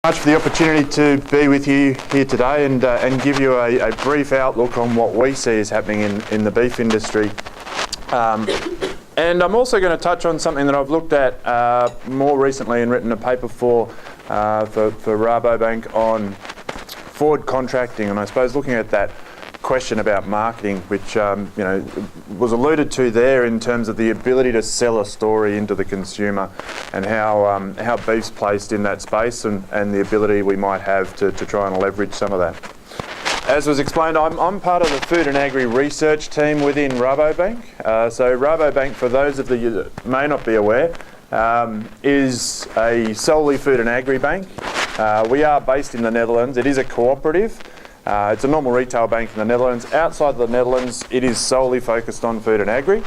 Much for the opportunity to be with you here today and give you a brief outlook on what we see is happening in the beef industry. And I'm also going to touch on something that I've looked at more recently and written a paper for Rabobank on forward contracting, and I suppose looking at that question about marketing, which was alluded to there in terms of the ability to sell a story into the consumer and how beef's placed in that space and the ability we might have to try and leverage some of that. As was explained, I'm part of the Food and Agri Research team within Rabobank. So Rabobank, for those of you that may not be aware, is a solely food and agri bank. We are based in the Netherlands. It is a cooperative. It's a normal retail bank in the Netherlands. Outside of the Netherlands, it is solely focused on food and agri.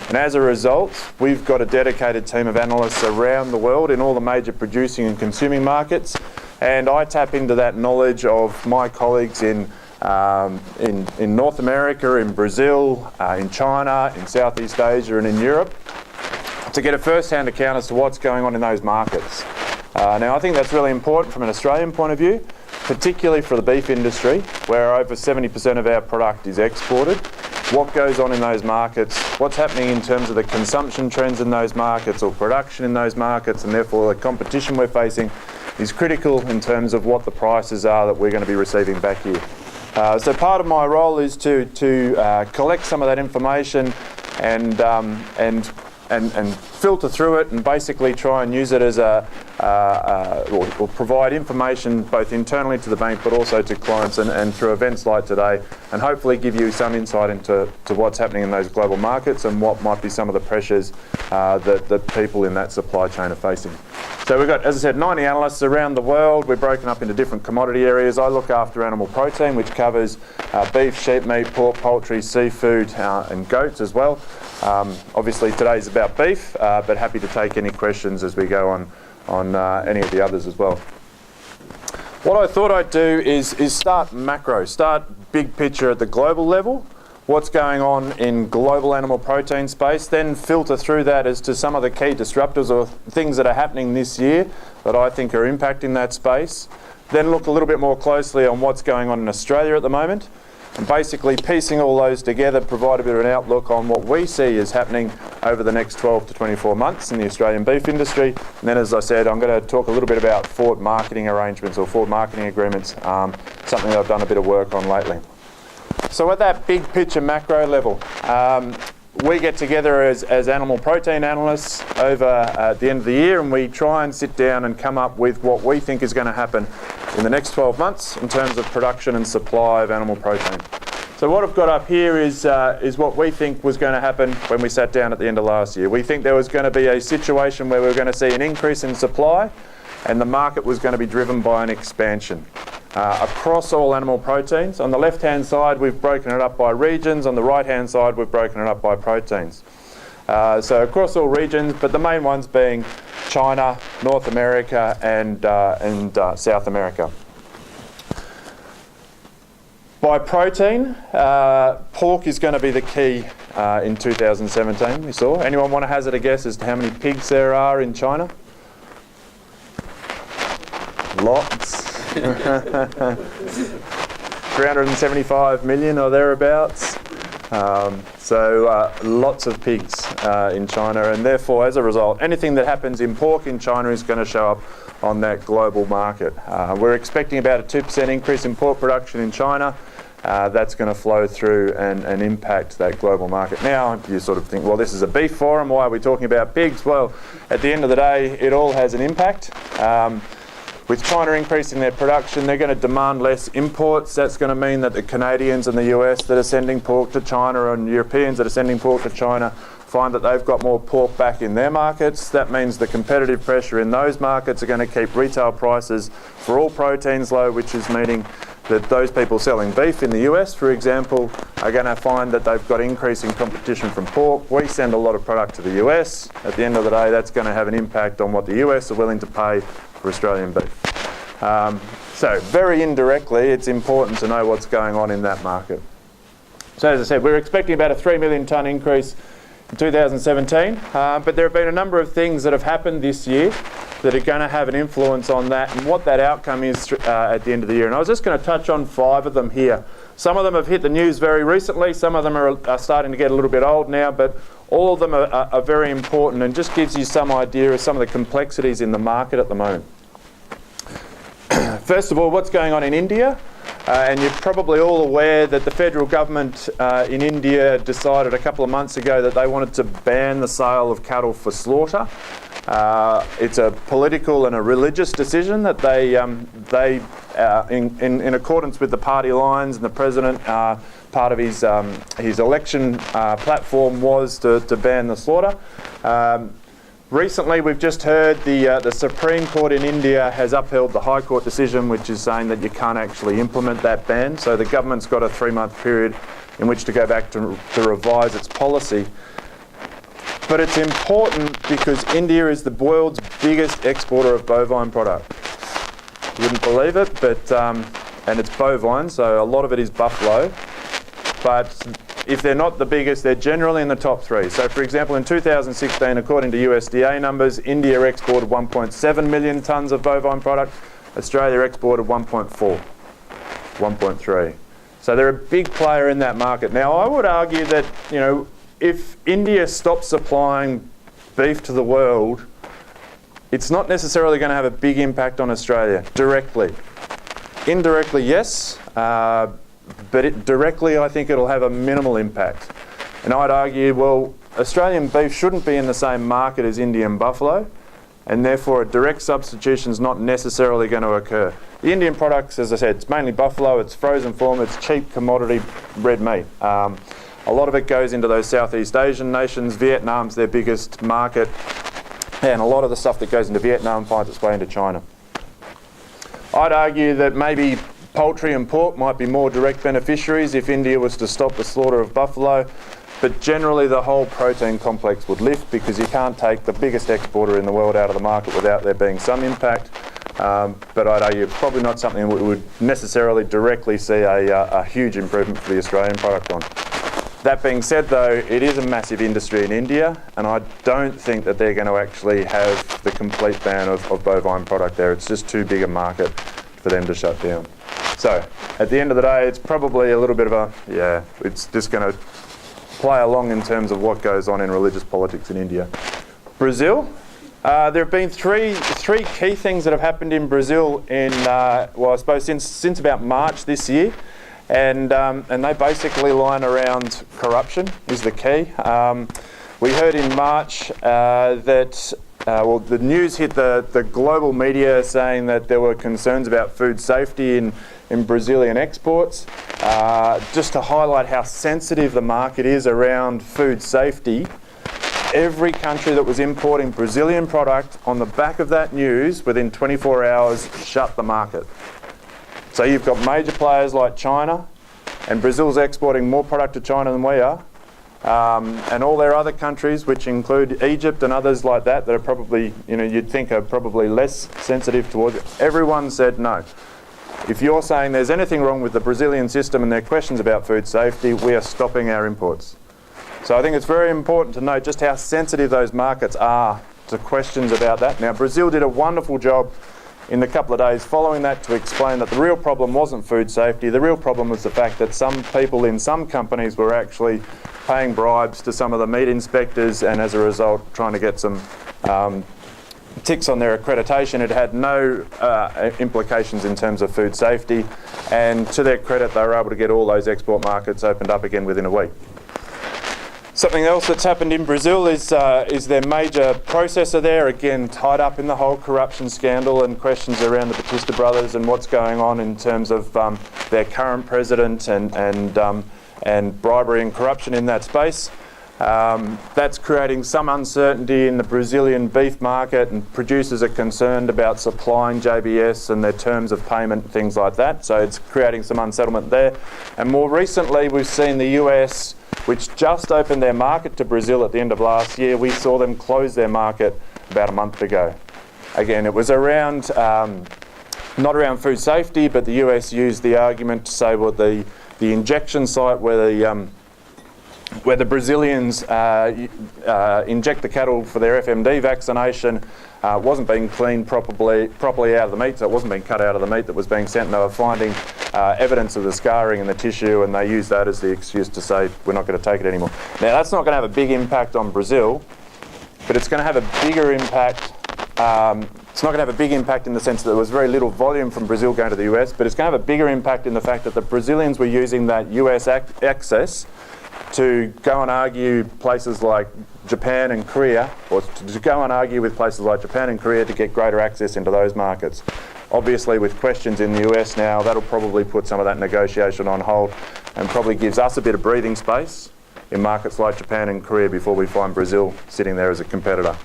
And as a result, we've got a dedicated team of analysts around the world in all the major producing and consuming markets. And I tap into that knowledge of my colleagues in North America, in Brazil, in China, in Southeast Asia and in Europe to get a first-hand account as to what's going on in those markets. Now, I think that's really important from an Australian point of view, particularly for the beef industry, where over 70% of our product is exported. What goes on in those markets, what's happening in terms of the consumption trends in those markets or production in those markets, and therefore the competition we're facing is critical in terms of what the prices are that we're going to be receiving back here. So part of my role is to collect some of that information and filter through it and basically try and use it as or provide information both internally to the bank but also to clients and through events like today, and hopefully give you some insight into what's happening in those global markets and what might be some of the pressures that people in that supply chain are facing. So we've got, as I said, 90 analysts around the world. We're broken up into different commodity areas. I look after animal protein, which covers beef, sheep meat, pork, poultry, seafood and goats as well. Obviously today's about beef, but happy to take any questions as we go on any of the others as well. What I thought I'd do is start macro, start big picture at the global level, what's going on in global animal protein space, then filter through that as to some of the key disruptors or things that are happening this year that I think are impacting that space, then look a little bit more closely on what's going on in Australia at the moment, and basically piecing all those together provide a bit of an outlook on what we see is happening over the next 12 to 24 months in the Australian beef industry. And then, as I said, I'm going to talk a little bit about forward marketing arrangements or forward marketing agreements, something that I've done a bit of work on lately. So at that big picture macro level, we get together as animal protein analysts over at the end of the year, and we try and sit down and come up with what we think is going to happen in the next 12 months in terms of production and supply of animal protein. So what I've got up here is what we think was going to happen when we sat down at the end of last year. We think there was going to be a situation where we were going to see an increase in supply and the market was going to be driven by an expansion across all animal proteins. On the left-hand side, we've broken it up by regions. On the right-hand side, we've broken it up by proteins. So across all regions, but the main ones being China, North America, and South America. By protein, pork is going to be the key in 2017, we saw. Anyone want to hazard a guess as to how many pigs there are in China? Lots. 375 million or thereabouts. So lots of pigs in China, and therefore, as a result, anything that happens in pork in China is going to show up on that global market. We're expecting about a 2% increase in pork production in China. That's going to flow through and impact that global market. Now, you sort of think, well, this is a beef forum, why are we talking about pigs? Well, at the end of the day, it all has an impact. With China increasing their production, they're going to demand less imports. That's going to mean that the Canadians and the US that are sending pork to China and Europeans that are sending pork to China find that they've got more pork back in their markets. That means the competitive pressure in those markets are going to keep retail prices for all proteins low, which is meaning that those people selling beef in the US, for example, are going to find that they've got increasing competition from pork. We send a lot of product to the US. At the end of the day, that's going to have an impact on what the US are willing to pay for Australian beef. So very indirectly, it's important to know what's going on in that market. So as I said, we're expecting about a 3 million tonne increase 2017, but there have been a number of things that have happened this year that are going to have an influence on that and what that outcome is at the end of the year. And I was just going to touch on 5 of them here. Some of them have hit the news very recently, some of them are starting to get a little bit old now, but all of them are very important and just gives you some idea of some of the complexities in the market at the moment. First of all, what's going on in India? And you're probably all aware that the federal government in India decided a couple of months ago that they wanted to ban the sale of cattle for slaughter. It's a political and a religious decision that they in accordance with the party lines, and the president, part of his election platform was to ban the slaughter. Recently, we've just heard the Supreme Court in India has upheld the High Court decision, which is saying that you can't actually implement that ban. So the government's got a 3-month period in which to go back to revise its policy. But it's important because India is the world's biggest exporter of bovine product. You wouldn't believe it, but and it's bovine, so a lot of it is buffalo. But if they're not the biggest, they're generally in the top 3. So for example, in 2016, according to USDA numbers, India exported 1.7 million tonnes of bovine product. Australia exported 1.4, 1.3. So they're a big player in that market. Now, I would argue that, you know, if India stops supplying beef to the world, it's not necessarily going to have a big impact on Australia directly. Indirectly, yes. But directly, I think it'll have a minimal impact. And I'd argue, well, Australian beef shouldn't be in the same market as Indian buffalo, and therefore a direct substitution is not necessarily going to occur. The Indian products, as I said, it's mainly buffalo, it's frozen form, it's cheap commodity red meat. A lot of it goes into those Southeast Asian nations. Vietnam's their biggest market, and a lot of the stuff that goes into Vietnam finds its way into China. I'd argue that maybe poultry and pork might be more direct beneficiaries if India was to stop the slaughter of buffalo, but generally the whole protein complex would lift because you can't take the biggest exporter in the world out of the market without there being some impact. But I'd argue probably not something we would necessarily directly see a huge improvement for the Australian product on. That being said though, it is a massive industry in India, and I don't think that they're going to actually have the complete ban of bovine product there. It's just too big a market for them to shut down. So, at the end of the day, it's probably a little bit of it's just going to play along in terms of what goes on in religious politics in India. Brazil, there have been three key things that have happened in Brazil in, I suppose since about March this year, and they basically line around corruption is the key. We heard in March that the news hit the global media saying that there were concerns about food safety in Brazilian exports. Just to highlight how sensitive the market is around food safety, every country that was importing Brazilian product on the back of that news within 24 hours shut the market. So you've got major players like China, and Brazil's exporting more product to China than we are. And all their other countries, which include Egypt and others like that are probably, you'd think are probably less sensitive towards it. Everyone said no. If you're saying there's anything wrong with the Brazilian system and there are questions about food safety, we are stopping our imports. So I think it's very important to note just how sensitive those markets are to questions about that. Now, Brazil did a wonderful job in the couple of days following that to explain that the real problem wasn't food safety. The real problem was the fact that some people in some companies were actually paying bribes to some of the meat inspectors, and as a result trying to get some ticks on their accreditation. It had no implications in terms of food safety, and to their credit they were able to get all those export markets opened up again within a week. Something else that's happened in Brazil is their major processor there, again tied up in the whole corruption scandal and questions around the Batista brothers and what's going on in terms of their current president and bribery and corruption in that space. That's creating some uncertainty in the Brazilian beef market, and producers are concerned about supplying JBS and their terms of payment, things like that. So it's creating some unsettlement there. And more recently, we've seen the US, which just opened their market to Brazil at the end of last year. We saw them close their market about a month ago. Again, it was around, not around food safety, but the US used the argument to say, well, the injection site where where the Brazilians inject the cattle for their FMD vaccination, wasn't being cleaned properly out of the meat, so it wasn't being cut out of the meat that was being sent, and they were finding evidence of the scarring in the tissue, and they used that as the excuse to say, we're not going to take it anymore. Now, that's not going to have a big impact on Brazil, but it's going to have a bigger impact. It's not going to have a big impact in the sense that there was very little volume from Brazil going to the US, but it's going to have a bigger impact in the fact that the Brazilians were using that US access to go and argue places like Japan and Korea, or to go and argue with places like Japan and Korea to get greater access into those markets. Obviously, with questions in the US now, that'll probably put some of that negotiation on hold and probably gives us a bit of breathing space in markets like Japan and Korea before we find Brazil sitting there as a competitor.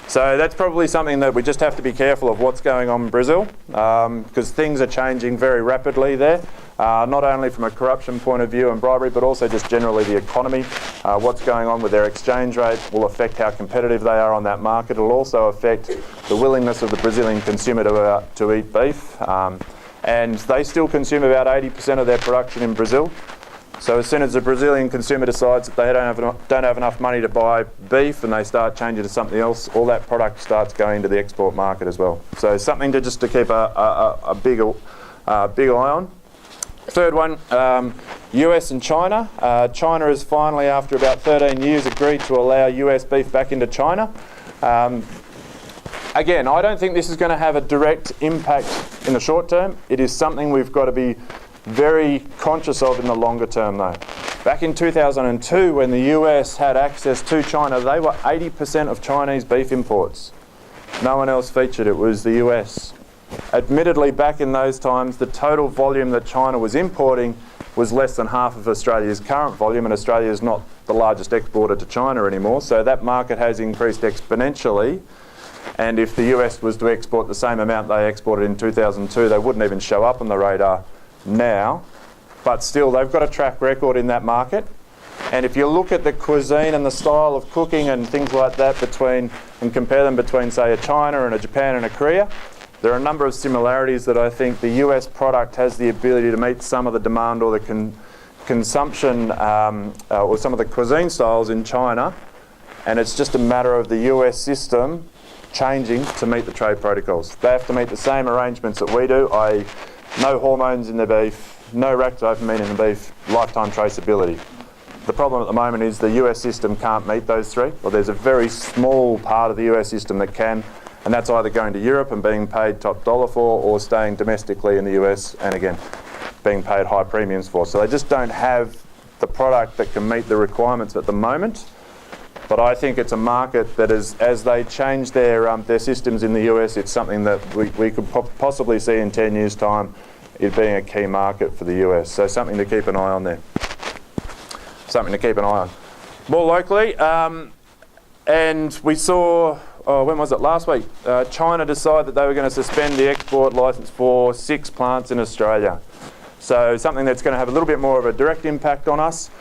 So that's probably something that we just have to be careful of what's going on in Brazil, because things are changing very rapidly there, not only from a corruption point of view and bribery, but also just generally the economy. What's going on with their exchange rate will affect how competitive they are on that market. It'll also affect the willingness of the Brazilian consumer to eat beef. And they still consume about 80% of their production in Brazil. So as soon as the Brazilian consumer decides that they don't have enough money to buy beef and they start changing to something else, all that product starts going to the export market as well. So something to just to keep a big eye on. Third one, US and China. China has finally, after about 13 years, agreed to allow US beef back into China. Again, I don't think this is going to have a direct impact in the short term. It is something we've got to be very conscious of in the longer term though. Back in 2002, when the US had access to China, they were 80% of Chinese beef imports. No one else featured, it was the US. Admittedly, back in those times, the total volume that China was importing was less than half of Australia's current volume, and Australia is not the largest exporter to China anymore, so that market has increased exponentially. And if the US was to export the same amount they exported in 2002, they wouldn't even show up on the radar now, but still they've got a track record in that market. And if you look at the cuisine and the style of cooking and things like that and compare them between, say, a China and a Japan and a Korea, there are a number of similarities that I think the US product has the ability to meet some of the demand or the consumption or some of the cuisine styles in China, and it's just a matter of the US system changing to meet the trade protocols. They have to meet the same arrangements that we do, i.e. no hormones in the beef, no ractopamine in the beef, lifetime traceability. The problem at the moment is the US system can't meet those three, or there's a very small part of the US system that can, and that's either going to Europe and being paid top dollar for, or staying domestically in the US and again, being paid high premiums for. So they just don't have the product that can meet the requirements at the moment. But I think it's a market that as they change their systems in the US, it's something that we could possibly see in 10 years' time it being a key market for the US. So something to keep an eye on there. Something to keep an eye on. More locally, and we saw, when was it, last week, China decided that they were going to suspend the export licence for 6 plants in Australia. So something that's going to have a little bit more of a direct impact on us.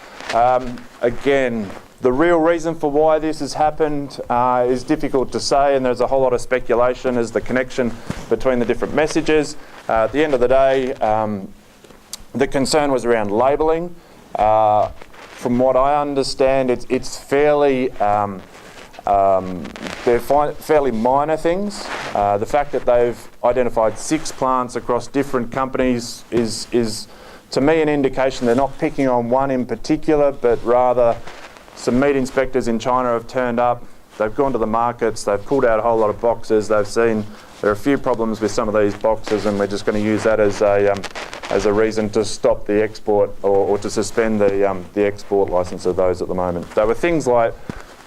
Again, the real reason for why this has happened is difficult to say, and there's a whole lot of speculation as the connection between the different messages. At the end of the day, the concern was around labelling. From what I understand, it's fairly they're fairly minor things. The fact that they've identified 6 plants across different companies is to me an indication they're not picking on one in particular, but rather some meat inspectors in China have turned up, they've gone to the markets, they've pulled out a whole lot of boxes, they've seen there are a few problems with some of these boxes, and we're just going to use that as a reason to stop the export or to suspend the export licence of those at the moment. There were things like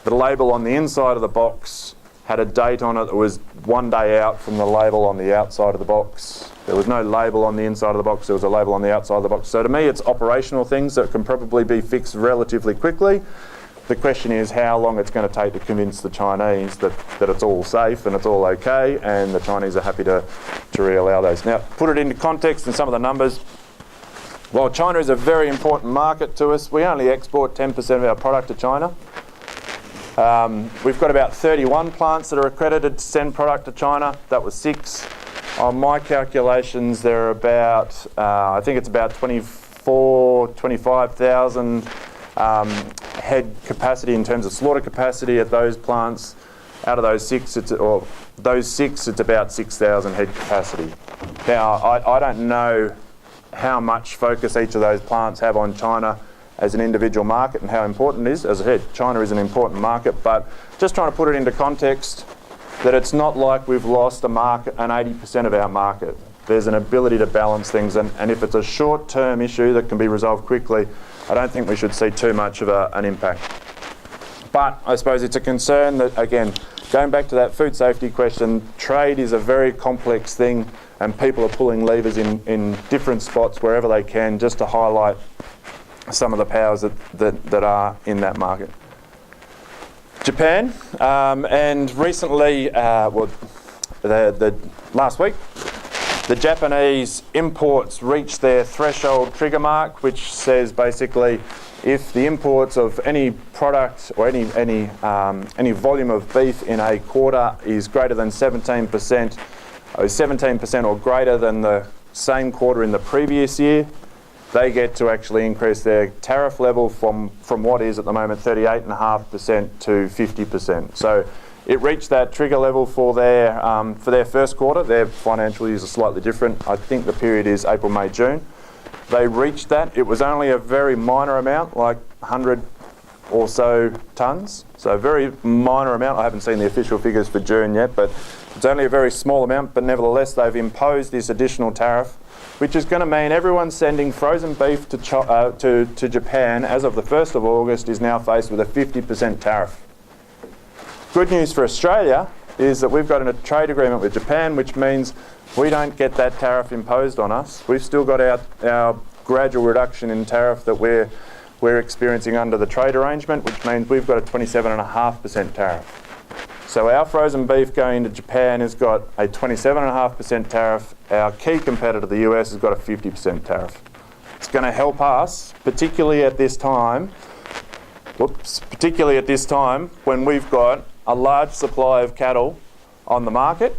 the label on the inside of the box had a date on it that was 1 day out from the label on the outside of the box. There was no label on the inside of the box, there was a label on the outside of the box. So to me, it's operational things that can probably be fixed relatively quickly. The question is how long it's going to take to convince the Chinese that it's all safe and it's all okay, and the Chinese are happy to re-allow those. Now, put it into context and some of the numbers. While China is a very important market to us, we only export 10% of our product to China. We've got about 31 plants that are accredited to send product to China. That was 6. On my calculations, there are about, I think it's about 24,000, 25,000 head capacity in terms of slaughter capacity at those plants. Out of those six, it's about 6,000 head capacity. Now, I don't know how much focus each of those plants have on China as an individual market and how important it is. As I said, China is an important market, but just trying to put it into context that it's not like we've lost an 80% of our market. There's an ability to balance things, and if it's a short-term issue that can be resolved quickly, I don't think we should see too much of an impact. But I suppose it's a concern that, again, going back to that food safety question, trade is a very complex thing, and people are pulling levers in different spots wherever they can just to highlight some of the powers that are in that market. Japan, and recently, the last week, the Japanese imports reached their threshold trigger mark, which says basically if the imports of any product or any volume of beef in a quarter is greater than 17% or greater than the same quarter in the previous year, they get to actually increase their tariff level from what is at the moment 38.5% to 50%. So it reached that trigger level for their first quarter. Their financial years are slightly different. I think the period is April, May, June. They reached that. It was only a very minor amount, like 100 or so tonnes. So a very minor amount. I haven't seen the official figures for June yet, but it's only a very small amount. But nevertheless, they've imposed this additional tariff, which is going to mean everyone sending frozen beef to Japan as of the 1st of August is now faced with a 50% tariff. Good news for Australia is that we've got a trade agreement with Japan, which means we don't get that tariff imposed on us. We've still got our gradual reduction in tariff that we're experiencing under the trade arrangement, which means we've got a 27.5% tariff. So our frozen beef going to Japan has got a 27.5% tariff. Our key competitor, the US, has got a 50% tariff. It's going to help us, particularly at this time when we've got a large supply of cattle on the market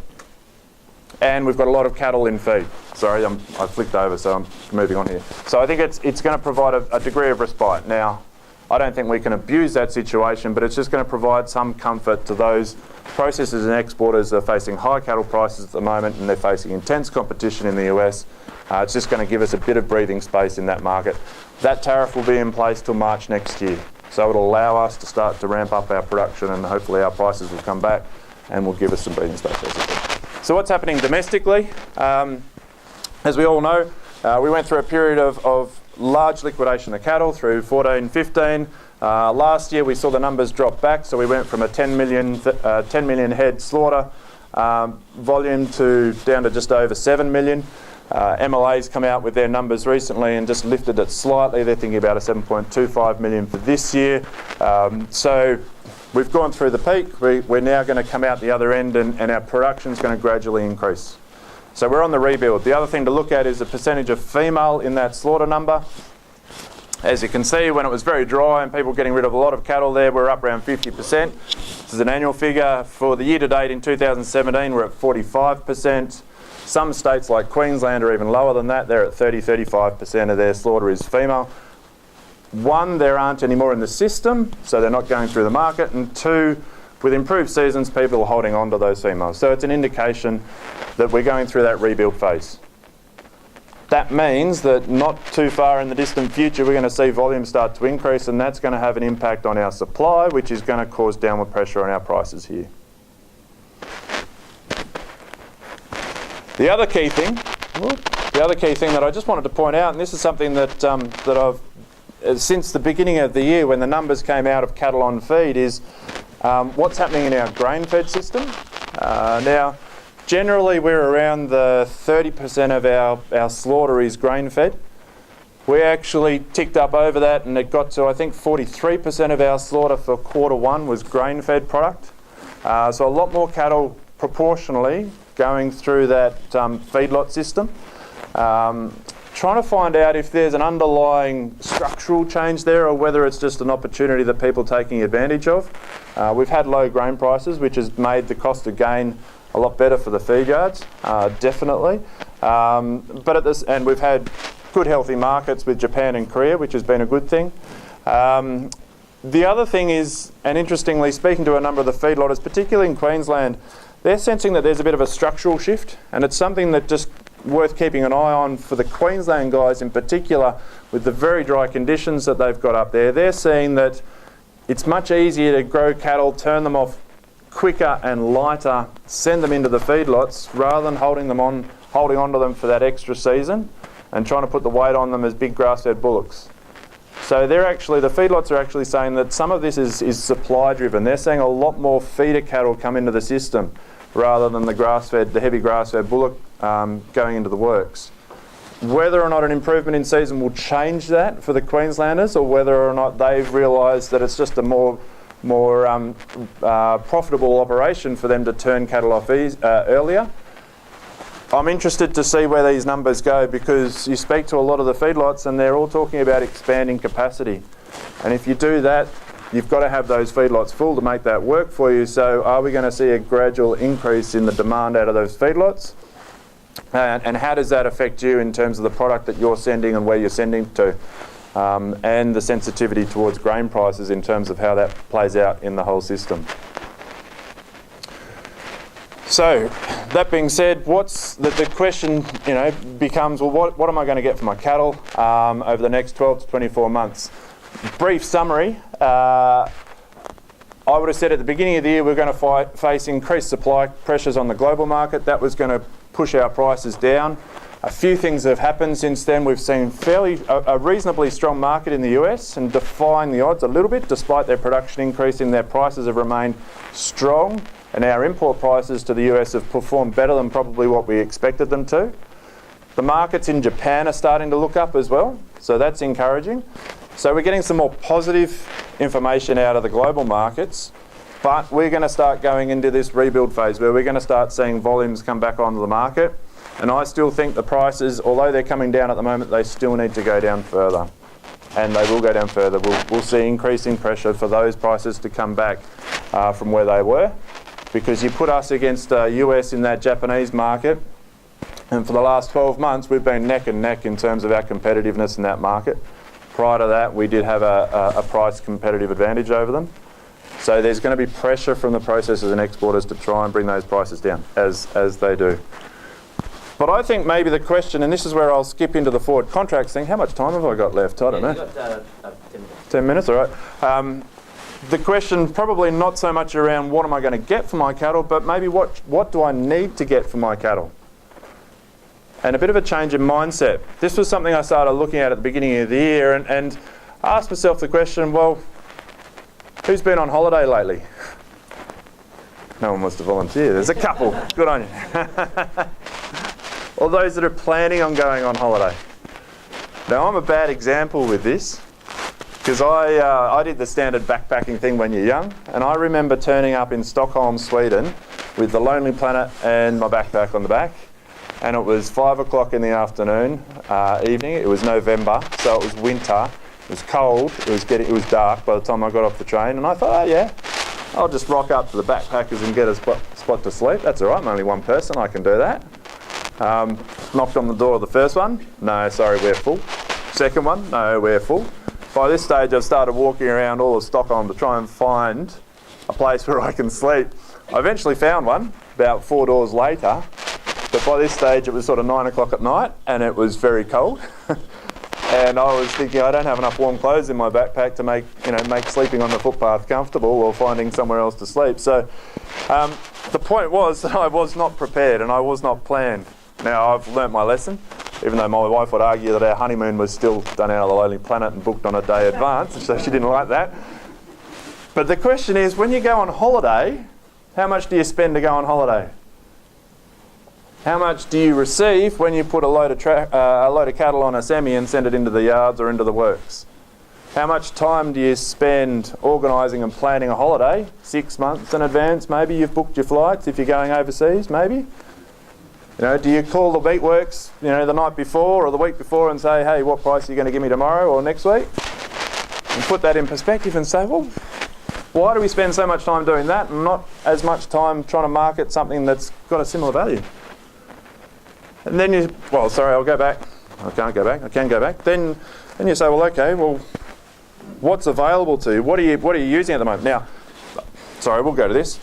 and we've got a lot of cattle in feed. Sorry, I flicked over, so I'm moving on here. So I think it's going to provide a degree of respite. Now, I don't think we can abuse that situation, but it's just going to provide some comfort to those processors and exporters that are facing high cattle prices at the moment and they're facing intense competition in the US. It's just going to give us a bit of breathing space in that market. That tariff will be in place till March next year. So it'll allow us to start to ramp up our production and hopefully our prices will come back and will give us some breathing space. So what's happening domestically? As we all know, we went through a period of large liquidation of cattle through 14-15. Last year we saw the numbers drop back, so we went from a 10 million head slaughter volume down to just over 7 million. MLA's come out with their numbers recently and just lifted it slightly. They're thinking about a 7.25 million for this year. So we've gone through the peak. We're now going to come out the other end and our production's going to gradually increase. So we're on the rebuild. The other thing to look at is the percentage of female in that slaughter number. As you can see, when it was very dry and people were getting rid of a lot of cattle there, we're up around 50%. This is an annual figure. For the year to date in 2017, we're at 45%. Some states like Queensland are even lower than that. They're at 30-35% of their slaughter is female. One, there aren't any more in the system, so they're not going through the market. And two, with improved seasons, people are holding on to those females. So it's an indication that we're going through that rebuild phase. That means that not too far in the distant future, we're going to see volume start to increase, and that's going to have an impact on our supply, which is going to cause downward pressure on our prices here. The other key thing that I just wanted to point out, and this is something that I've, since the beginning of the year when the numbers came out of cattle on feed, is what's happening in our grain-fed system. Now, generally we're around the 30% of our slaughter is grain-fed. We actually ticked up over that and it got to, I think, 43% of our slaughter for quarter one was grain-fed product. So a lot more cattle proportionally going through that feedlot system. Trying to find out if there's an underlying structural change there or whether it's just an opportunity that people are taking advantage of. We've had low grain prices, which has made the cost of gain a lot better for the feed yards, definitely. And we've had good healthy markets with Japan and Korea, which has been a good thing. The other thing is, and interestingly, speaking to a number of the feedlotters, particularly in Queensland, they're sensing that there's a bit of a structural shift, and it's something that just worth keeping an eye on for the Queensland guys in particular, with the very dry conditions that they've got up there. They're seeing that it's much easier to grow cattle, turn them off quicker and lighter, send them into the feedlots rather than holding on to them for that extra season and trying to put the weight on them as big grass-fed bullocks. So the feedlots are actually saying that some of this is supply driven. They're seeing a lot more feeder cattle come into the system rather than the heavy grass-fed bullock going into the works. Whether or not an improvement in season will change that for the Queenslanders, or whether or not they've realised that it's just a more profitable operation for them to turn cattle off earlier. I'm interested to see where these numbers go, because you speak to a lot of the feedlots and they're all talking about expanding capacity. And if you do that, you've got to have those feedlots full to make that work for you. So are we going to see a gradual increase in the demand out of those feedlots? And how does that affect you in terms of the product that you're sending and where you're sending to? And the sensitivity towards grain prices in terms of how that plays out in the whole system. So, that being said, the question becomes, well, what am I going to get for my cattle over the next 12 to 24 months? Brief summary, I would have said at the beginning of the year we're going to face increased supply pressures on the global market. That was going to push our prices down. A few things have happened since then. We've seen a reasonably strong market in the US and defying the odds a little bit. Despite their production increasing, their prices have remained strong, and our import prices to the US have performed better than probably what we expected them to. The markets in Japan are starting to look up as well, so that's encouraging. So we're getting some more positive information out of the global markets, but we're going to start going into this rebuild phase where we're going to start seeing volumes come back onto the market. And I still think the prices, although they're coming down at the moment, they still need to go down further. And they will go down further. We'll see increasing pressure for those prices to come back from where they were. Because you put us against US in that Japanese market, and for the last 12 months we've been neck and neck in terms of our competitiveness in that market. Prior to that, we did have a price competitive advantage over them. So there's going to be pressure from the processors and exporters to try and bring those prices down as they do. But I think maybe the question, and this is where I'll skip into the forward contracts thing. How much time have I got left? I don't know. You've got 10 minutes. 10 minutes, all right. The question probably not so much around what am I going to get for my cattle, but maybe what do I need to get for my cattle? And a bit of a change in mindset. This was something I started looking at the beginning of the year and asked myself the question, well, who's been on holiday lately? No one wants to volunteer. There's a couple. Good on you. Or those that are planning on going on holiday. Now, I'm a bad example with this because I did the standard backpacking thing when you're young, and I remember turning up in Stockholm, Sweden with the Lonely Planet and my backpack on the back, and it was 5 o'clock in the afternoon, evening. It was November, so it was winter. It was cold. It was dark by the time I got off the train, and I thought, oh yeah, I'll just rock up to the backpackers and get a spot to sleep. That's all right. I'm only one person. I can do that. Knocked on the door of the first one. No, sorry, we're full. Second one. No, we're full. By this stage, I've started walking around all of Stockholm to try and find a place where I can sleep. I eventually found one about 4 doors later, but by this stage it was sort of 9 o'clock at night and it was very cold. And I was thinking I don't have enough warm clothes in my backpack to make sleeping on the footpath comfortable or finding somewhere else to sleep. So the point was that I was not prepared and I was not planned. Now I've learnt my lesson, even though my wife would argue that our honeymoon was still done out of the Lonely Planet and booked on a day advance, so she didn't like that. But the question is, when you go on holiday, how much do you spend to go on holiday? How much do you receive when you put a load of cattle on a semi and send it into the yards or into the works? How much time do you spend organising and planning a holiday? 6 months in advance, maybe you've booked your flights if you're going overseas, maybe. Do you call the meatworks, the night before or the week before and say, hey, what price are you going to give me tomorrow or next week? And put that in perspective and say, well, why do we spend so much time doing that and not as much time trying to market something that's got a similar value? And then I'll go back. I can't go back. I can go back. Then you say, well, okay, well, what's available to you? What are you using at the moment? Now, sorry, we'll go to this.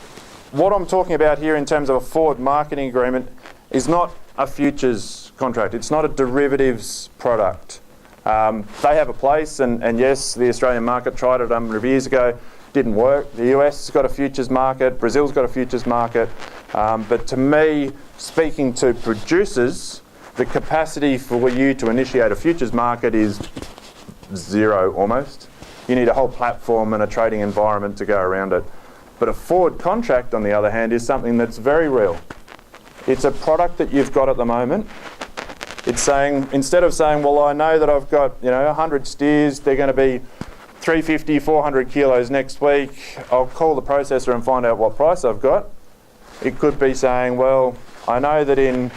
What I'm talking about here in terms of a forward marketing agreement is not a futures contract. It's not a derivatives product. They have a place, and yes, the Australian market tried it a number of years ago, didn't work. The US has got a futures market, Brazil's got a futures market, but to me, speaking to producers, the capacity for you to initiate a futures market is zero almost. You need a whole platform and a trading environment to go around it. But a forward contract, on the other hand, is something that's very real. It's a product that you've got at the moment. It's saying, instead of saying, well, I know that I've got 100 steers, they're going to be 350, 400 kilos next week, I'll call the processor and find out what price I've got. It could be saying, well, I know that in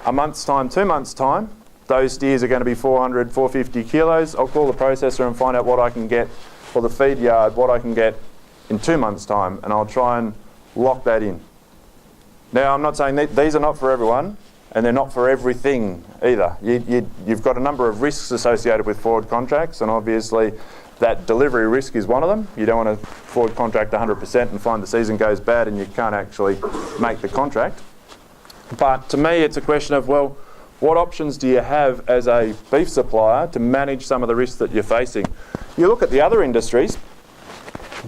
a month's time, 2 months' time, those steers are going to be 400, 450 kilos. I'll call the processor and find out what I can get, or the feed yard, what I can get in 2 months' time, and I'll try and lock that in. Now, I'm not saying that these are not for everyone, and they're not for everything either. You've got a number of risks associated with forward contracts, and obviously that delivery risk is one of them. You don't want to forward contract 100% and find the season goes bad and you can't actually make the contract. But to me, it's a question of, well, what options do you have as a beef supplier to manage some of the risks that you're facing? You look at the other industries.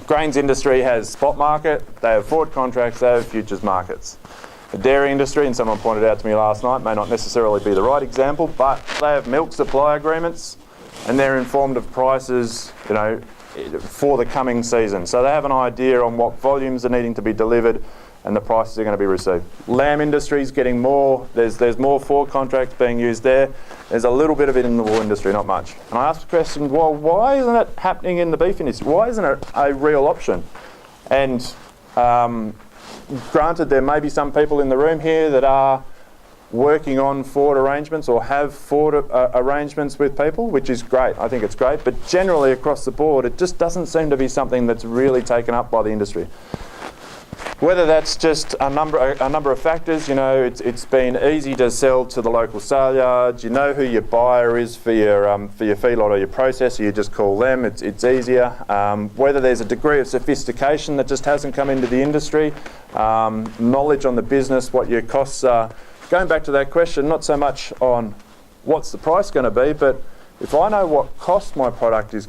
Grains industry has spot market, they have forward contracts, they have futures markets. The dairy industry, and someone pointed out to me last night, may not necessarily be the right example, but they have milk supply agreements and they're informed of prices, for the coming season. So they have an idea on what volumes are needing to be delivered and the prices are going to be received. Lamb industry is getting more, there's more forward contracts being used there. There's a little bit of it in the wool industry, not much. And I asked the question, well, why isn't it happening in the beef industry? Why isn't it a real option? And granted, there may be some people in the room here that are working on forward arrangements or have forward arrangements with people, which is great. I think it's great. But generally across the board, it just doesn't seem to be something that's really taken up by the industry. Whether that's just a number of factors, it's been easy to sell to the local sale yards. You know who your buyer is for your feedlot or your processor. You just call them. It's easier. Whether there's a degree of sophistication that just hasn't come into the industry, knowledge on the business, what your costs are. Going back to that question, not so much on what's the price going to be, but if I know what cost my product is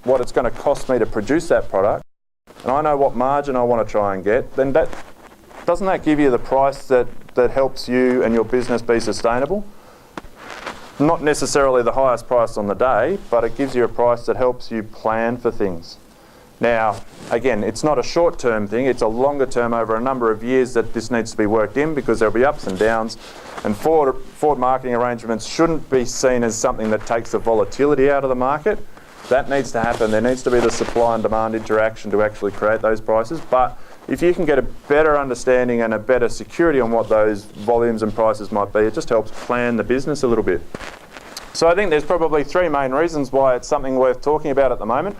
what it's going to cost me to produce that product, and I know what margin I want to try and get, then doesn't that give you the price that helps you and your business be sustainable? Not necessarily the highest price on the day, but it gives you a price that helps you plan for things. Now, again, it's not a short-term thing, it's a longer term over a number of years that this needs to be worked in, because there'll be ups and downs, and forward marketing arrangements shouldn't be seen as something that takes the volatility out of the market. That needs to happen. There needs to be the supply and demand interaction to actually create those prices. But if you can get a better understanding and a better security on what those volumes and prices might be, it just helps plan the business a little bit. So I think there's probably three main reasons why it's something worth talking about at the moment.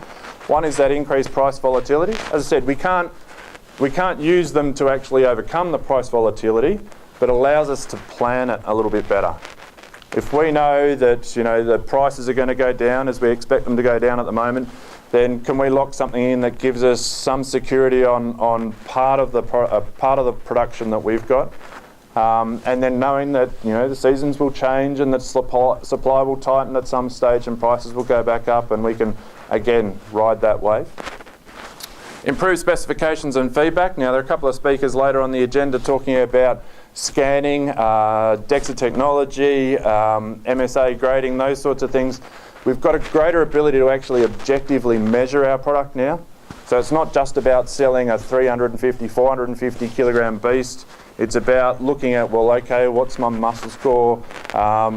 One is that increased price volatility. As I said, we can't use them to actually overcome the price volatility, but it allows us to plan it a little bit better. If we know that the prices are going to go down as we expect them to go down at the moment, then can we lock something in that gives us some security on part of the production that we've got, and then knowing that the seasons will change and that supply will tighten at some stage and prices will go back up, and we can again ride that wave. Improved specifications and feedback. Now there are a couple of speakers later on the agenda talking about scanning, DEXA technology, MSA grading, those sorts of things. We've got a greater ability to actually objectively measure our product now. So it's not just about selling a 350, 450 kilogram beast. It's about looking at, well, okay, what's my muscle score,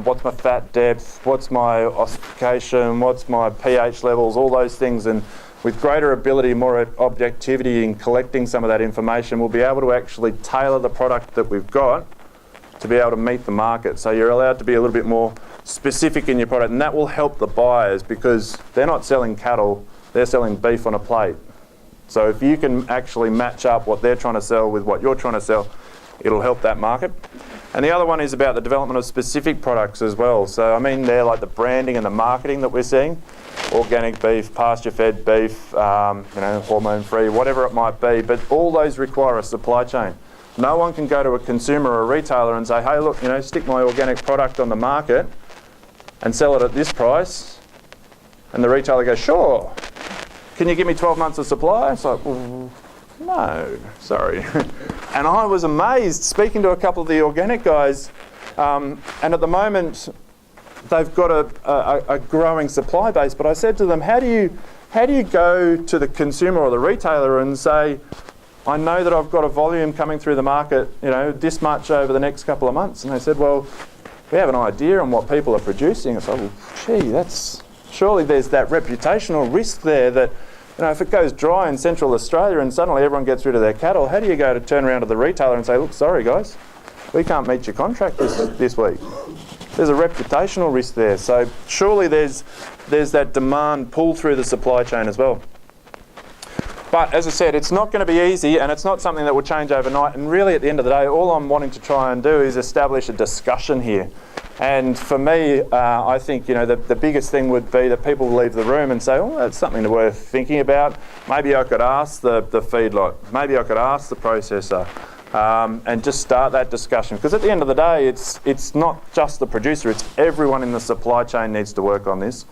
what's my fat depth, what's my ossification, what's my pH levels, all those things. And with greater ability, more objectivity in collecting some of that information, we'll be able to actually tailor the product that we've got to be able to meet the market. So you're allowed to be a little bit more specific in your product, and that will help the buyers because they're not selling cattle, they're selling beef on a plate. So if you can actually match up what they're trying to sell with what you're trying to sell, it'll help that market. And the other one is about the development of specific products as well. So I mean, they're like the branding and the marketing that we're seeing. Organic beef, pasture-fed beef, hormone-free, whatever it might be. But all those require a supply chain. No one can go to a consumer or a retailer and say, hey, look, stick my organic product on the market and sell it at this price. And the retailer goes, sure. Can you give me 12 months of supply? It's like, well, no, sorry. And I was amazed speaking to a couple of the organic guys. And at the moment, they've got a growing supply base. But I said to them, how do you go to the consumer or the retailer and say, I know that I've got a volume coming through the market, this much over the next couple of months. And they said, well, we have an idea on what people are producing. It's like, well, gee, surely there's that reputational risk there that, if it goes dry in Central Australia and suddenly everyone gets rid of their cattle, how do you go to turn around to the retailer and say, look, sorry guys, we can't meet your contract this week? There's a reputational risk there. So surely there's that demand pull through the supply chain as well. But as I said, it's not going to be easy, and it's not something that will change overnight. And really, at the end of the day, all I'm wanting to try and do is establish a discussion here. And for me, I think the biggest thing would be that people leave the room and say, oh, that's something worth thinking about. Maybe I could ask the feedlot. Maybe I could ask the processor. And just start that discussion. Because at the end of the day, it's not just the producer, it's everyone in the supply chain needs to work on this.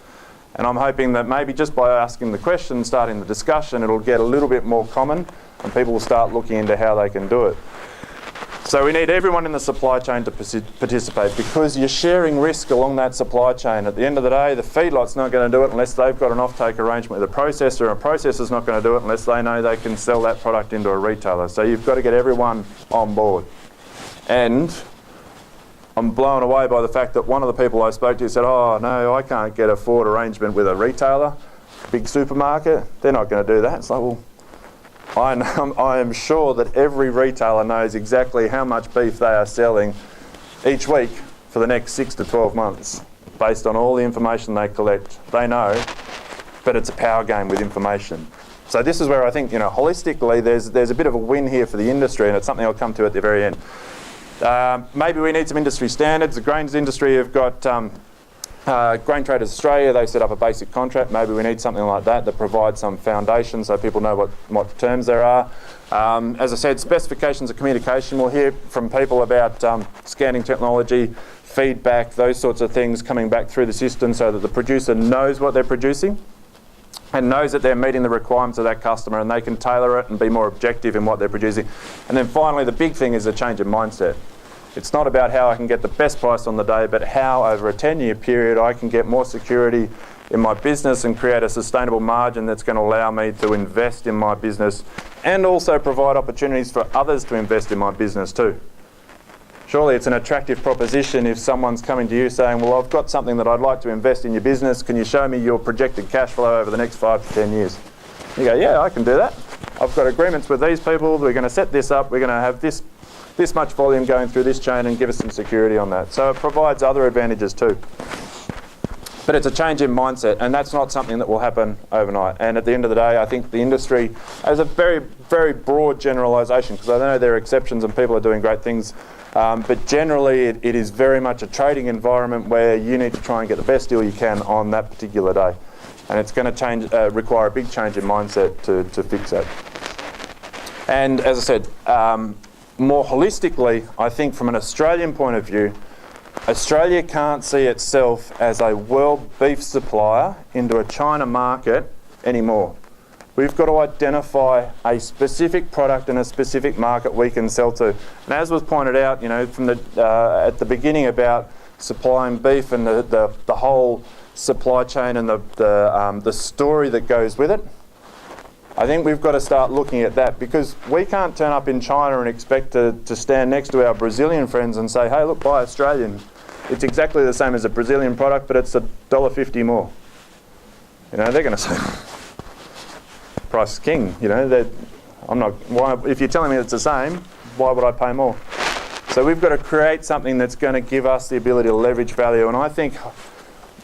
And I'm hoping that maybe just by asking the question, starting the discussion, it'll get a little bit more common and people will start looking into how they can do it. So we need everyone in the supply chain to participate because you're sharing risk along that supply chain. At the end of the day, the feedlot's not going to do it unless they've got an offtake arrangement with a processor, and a processor's not going to do it unless they know they can sell that product into a retailer. So you've got to get everyone on board. And I'm blown away by the fact that one of the people I spoke to said, oh no, I can't get a forward arrangement with a retailer, big supermarket. They're not going to do that. It's like, well, I am sure that every retailer knows exactly how much beef they are selling each week for the next 6 to 12 months based on all the information they collect. They know, but it's a power game with information. So this is where I think, holistically, there's a bit of a win here for the industry, and it's something I'll come to at the very end. Maybe we need some industry standards. The grains industry have got Grain Traders Australia, they set up a basic contract. Maybe we need something like that provides some foundation so people know what terms there are. As I said, specifications of communication. We'll hear from people about scanning technology, feedback, those sorts of things coming back through the system so that the producer knows what they're producing and knows that they're meeting the requirements of that customer and they can tailor it and be more objective in what they're producing. And then finally, the big thing is a change in mindset. It's not about how I can get the best price on the day, but how over a 10-year period I can get more security in my business and create a sustainable margin that's going to allow me to invest in my business and also provide opportunities for others to invest in my business too. Surely it's an attractive proposition if someone's coming to you saying, well, I've got something that I'd like to invest in your business. Can you show me your projected cash flow over the next 5 to 10 years? You go, yeah, I can do that. I've got agreements with these people. We're going to set this up. We're going to have this much volume going through this chain and give us some security on that. So it provides other advantages too. But it's a change in mindset, and that's not something that will happen overnight. And at the end of the day, I think the industry, as a very, very broad generalisation, because I know there are exceptions and people are doing great things, but generally it is very much a trading environment where you need to try and get the best deal you can on that particular day. And it's going to require a big change in mindset to fix that. And as I said, more holistically, I think from an Australian point of view, Australia can't see itself as a world beef supplier into a China market anymore. We've got to identify a specific product in a specific market we can sell to. And as was pointed out, from at the beginning about supplying beef and the whole supply chain and the story that goes with it, I think we've got to start looking at that, because we can't turn up in China and expect to stand next to our Brazilian friends and say, hey, look, buy Australian. It's exactly the same as a Brazilian product, but it's $1.50 more. They're going to say, price is king. If you're telling me it's the same, why would I pay more? So we've got to create something that's going to give us the ability to leverage value. And I think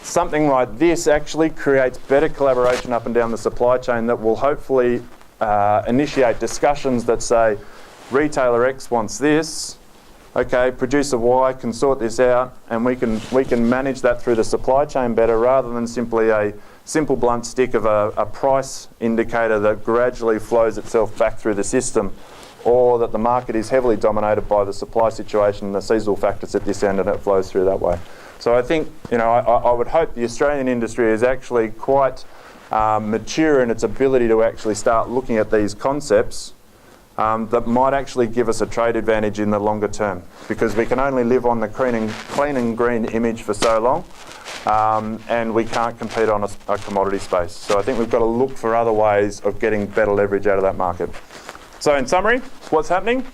something like this actually creates better collaboration up and down the supply chain that will hopefully initiate discussions that say, retailer X wants this, okay, producer Y can sort this out, and we can manage that through the supply chain better, rather than simply a simple blunt stick of a price indicator that gradually flows itself back through the system, or that the market is heavily dominated by the supply situation and the seasonal factors at this end, and it flows through that way. So I think, I would hope the Australian industry is actually quite mature in its ability to actually start looking at these concepts that might actually give us a trade advantage in the longer term, because we can only live on the clean and green image for so long, and we can't compete on a commodity space. So I think we've got to look for other ways of getting better leverage out of that market. So in summary, what's happening?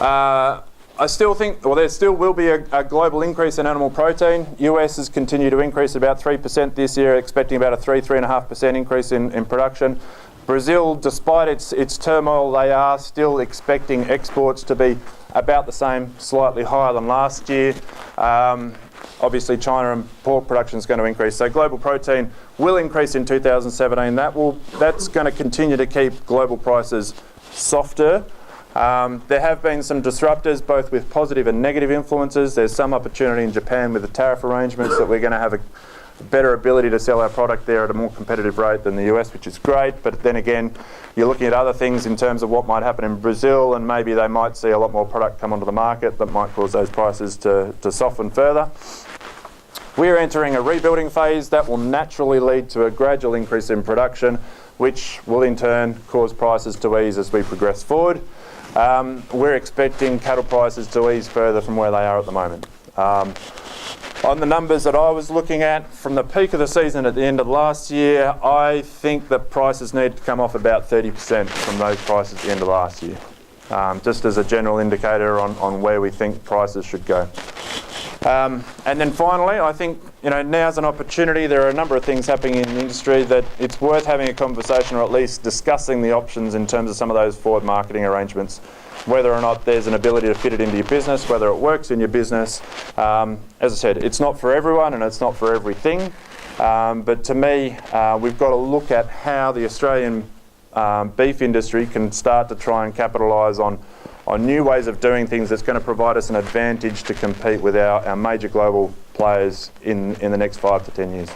I still think, there still will be a global increase in animal protein. US has continued to increase about 3% this year, expecting about a 3.5% increase in production. Brazil, despite its turmoil, they are still expecting exports to be about the same, slightly higher than last year. Obviously, China and pork production is going to increase. So global protein will increase in 2017. That's going to continue to keep global prices softer. There have been some disruptors, both with positive and negative influences. There's some opportunity in Japan with the tariff arrangements that we're going to have a better ability to sell our product there at a more competitive rate than the US, which is great. But then again, you're looking at other things in terms of what might happen in Brazil, and maybe they might see a lot more product come onto the market that might cause those prices to soften further. We're entering a rebuilding phase that will naturally lead to a gradual increase in production, which will in turn cause prices to ease as we progress forward. We're expecting cattle prices to ease further from where they are at the moment. On the numbers that I was looking at, from the peak of the season at the end of last year, I think that prices need to come off about 30% from those prices at the end of last year, just as a general indicator on where we think prices should go. And then finally, I think now's an opportunity. There are a number of things happening in the industry that it's worth having a conversation, or at least discussing the options in terms of some of those forward marketing arrangements, whether or not there's an ability to fit it into your business, whether it works in your business. As I said, it's not for everyone and it's not for everything. But to me, we've got to look at how the Australian beef industry can start to try and capitalise on new ways of doing things that's going to provide us an advantage to compete with our major global players in the next 5 to 10 years.